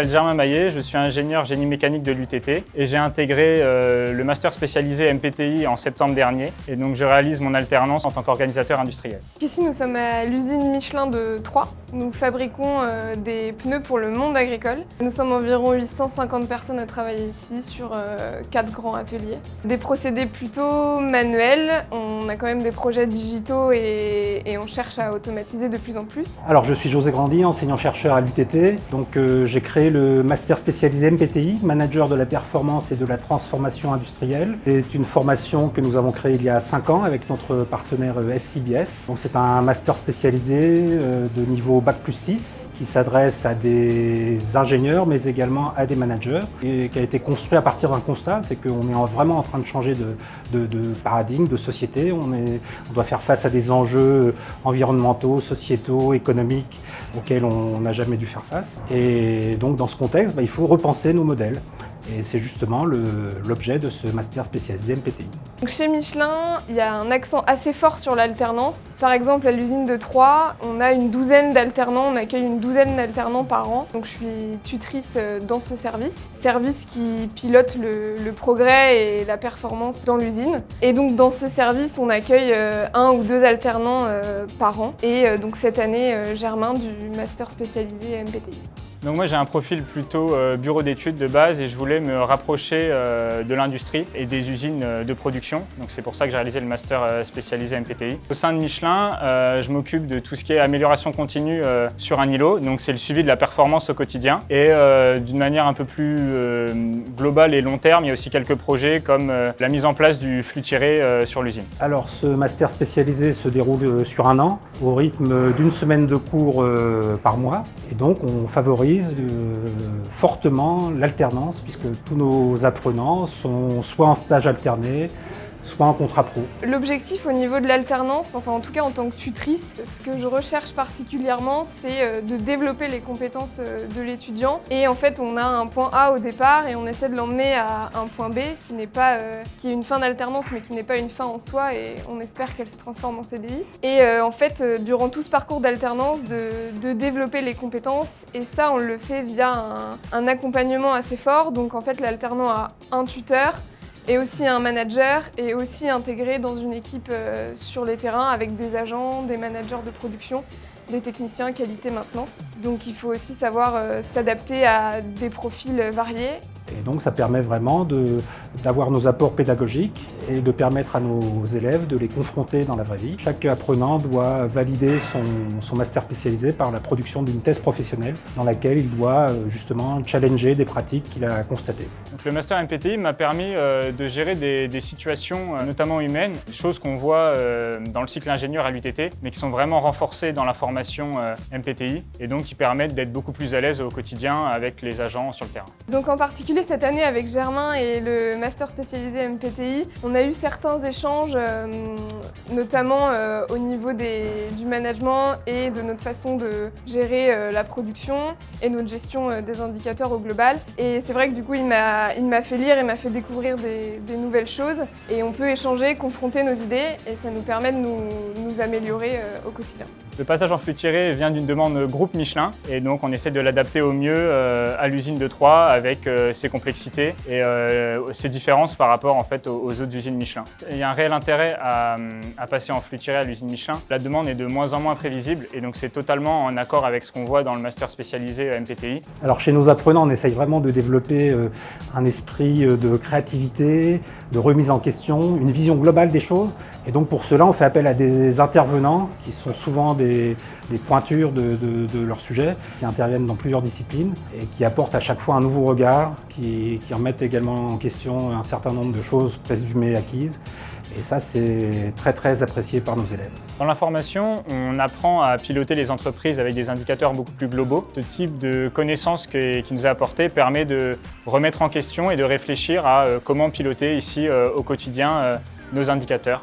m'appelle Germain Maillet, je suis ingénieur génie mécanique de l'UTT et j'ai intégré le master spécialisé MPTI en septembre dernier et donc je réalise mon alternance en tant qu'organisateur industriel. Ici nous sommes à l'usine Michelin de Troyes. Nous fabriquons des pneus pour le monde agricole. Nous sommes environ 850 personnes à travailler ici sur 4 grands ateliers. Des procédés plutôt manuels, on a quand même des projets digitaux et on cherche à automatiser de plus en plus. Alors je suis José Grandi, enseignant-chercheur à l'UTT. Donc j'ai créé le master spécialisé MPTI, manager de la performance et de la transformation industrielle. C'est une formation que nous avons créée il y a 5 ans avec notre partenaire SCBS. Donc c'est un master spécialisé de niveau Bac+6 qui s'adresse à des ingénieurs mais également à des managers et qui a été construit à partir d'un constat, c'est qu'on est vraiment en train de changer de paradigme, de société. On doit faire face à des enjeux environnementaux, sociétaux, économiques auxquels on n'a jamais dû faire face. Et donc dans ce contexte, il faut repenser nos modèles. Et c'est justement l'objet de ce master spécialisé MPTI. Donc chez Michelin, il y a un accent assez fort sur l'alternance. Par exemple, à l'usine de Troyes, on a une douzaine d'alternants, on accueille une douzaine d'alternants par an. Donc je suis tutrice dans ce service qui pilote le progrès et la performance dans l'usine. Et donc dans ce service, on accueille 1 ou 2 alternants par an. Et donc cette année, Germain du master spécialisé MPTI. Donc moi j'ai un profil plutôt bureau d'études de base et je voulais me rapprocher de l'industrie et des usines de production. Donc c'est pour ça que j'ai réalisé le master spécialisé MPTI. Au sein de Michelin, je m'occupe de tout ce qui est amélioration continue sur un îlot. Donc c'est le suivi de la performance au quotidien. Et d'une manière un peu plus globale et long terme, il y a aussi quelques projets comme la mise en place du flux tiré sur l'usine. Alors ce master spécialisé se déroule sur 1 an au rythme d'1 semaine de cours par mois. Et donc on favorise fortement l'alternance puisque tous nos apprenants sont soit en stage alterné, soit en contrat pro. L'objectif au niveau de l'alternance, enfin en tout cas en tant que tutrice, ce que je recherche particulièrement, c'est de développer les compétences de l'étudiant. Et en fait, on a un point A au départ et on essaie de l'emmener à un point B qui est une fin d'alternance mais qui n'est pas une fin en soi et on espère qu'elle se transforme en CDI. Et en fait, durant tout ce parcours d'alternance, de développer les compétences et ça, on le fait via un accompagnement assez fort. Donc en fait, l'alternant a un tuteur, et aussi un manager et aussi intégré dans une équipe sur les terrains avec des agents, des managers de production, des techniciens qualité maintenance. Donc il faut aussi savoir s'adapter à des profils variés. Et donc ça permet vraiment d'avoir nos apports pédagogiques et de permettre à nos élèves de les confronter dans la vraie vie. Chaque apprenant doit valider son master spécialisé par la production d'une thèse professionnelle dans laquelle il doit justement challenger des pratiques qu'il a constatées. Donc, le master MPTI m'a permis de gérer des situations notamment humaines, choses qu'on voit dans le cycle ingénieur à l'UTT, mais qui sont vraiment renforcées dans la formation MPTI et donc qui permettent d'être beaucoup plus à l'aise au quotidien avec les agents sur le terrain. Donc en particulier cette année avec Germain et le master spécialisé MPTI, on a eu certains échanges, notamment au niveau du management et de notre façon de gérer la production et notre gestion des indicateurs au global. Et c'est vrai que du coup il m'a fait lire et m'a fait découvrir des nouvelles choses et on peut échanger, confronter nos idées et ça nous permet de nous améliorer au quotidien. Le passage en flux tiré vient d'une demande groupe Michelin et donc on essaie de l'adapter au mieux à l'usine de Troyes avec ses complexités et ses différences par rapport en fait, aux autres usines Michelin. Il y a un réel intérêt à passer en flux tiré à l'usine Michelin. La demande est de moins en moins prévisible et donc c'est totalement en accord avec ce qu'on voit dans le master spécialisé MPTI. Alors chez nos apprenants, on essaye vraiment de développer un esprit de créativité, de remise en question, une vision globale des choses. Et donc pour cela, on fait appel à des intervenants qui sont souvent des pointures de leur sujet, qui interviennent dans plusieurs disciplines et qui apportent à chaque fois un nouveau regard, qui remettent également en question un certain nombre de choses présumées acquises. Et ça, c'est très apprécié par nos élèves. Dans la formation, on apprend à piloter les entreprises avec des indicateurs beaucoup plus globaux. Ce type de connaissances qui nous a apporté permet de remettre en question et de réfléchir à comment piloter ici au quotidien nos indicateurs.